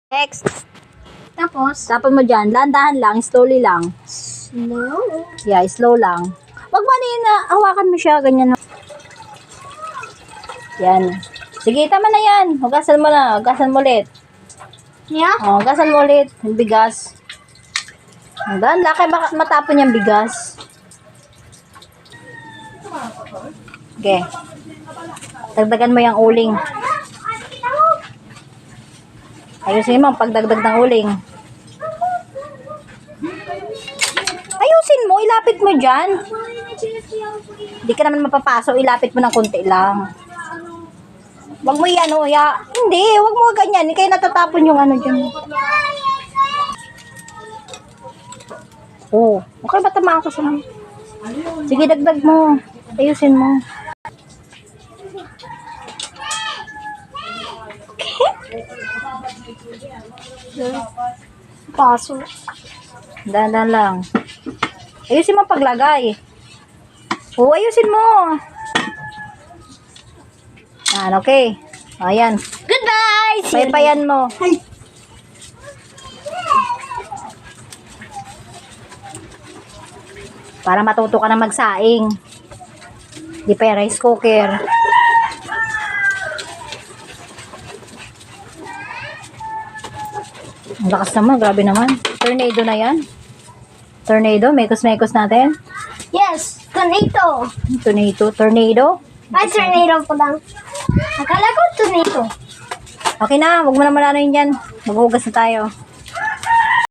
Next. Tapos mo dyan. Dahan-dahan lang. Slowly lang. Slow? Yeah, slow lang. Wag mo na hawakan mo siya. Ganyan. Yan. Sige, tama na yan. Hugasan mo na. Hugasan mo ulit. Yeah? O, hugasan mo ulit. Yung bigas. Dahan, laki baka matapon yung bigas. Okay. Dagdagan mo yung uling. Ayusin mo ang pagdagdag ng uling. Ayusin mo, ilapit mo dyan. Hindi ka naman mapapaso, ilapit mo ng konti lang. Wag mo yan, hindi, wag mo ganyan. Kaya natatapon yung ano dyan. Oh, okay ba tamaan ko sa mga? Sige, dagdag mo. Ayusin mo. Paso. Dahan-dahan lang. Ayusin mo ang paglagay. Oh, ayusin mo. Yan, okay. Ayan. Goodbye! Paypayan mo. Ay. Para matuto ka na magsaing. Di pa yung rice cooker. Ang lakas naman, grabe naman. Tornado na yan. Tornado, mekos-mekos natin. Yes, tornado. Tornado. Ay, tornado po lang. Akala ko tornado. Okay na, huwag mo naman ano yun dyan. Maghugas na tayo.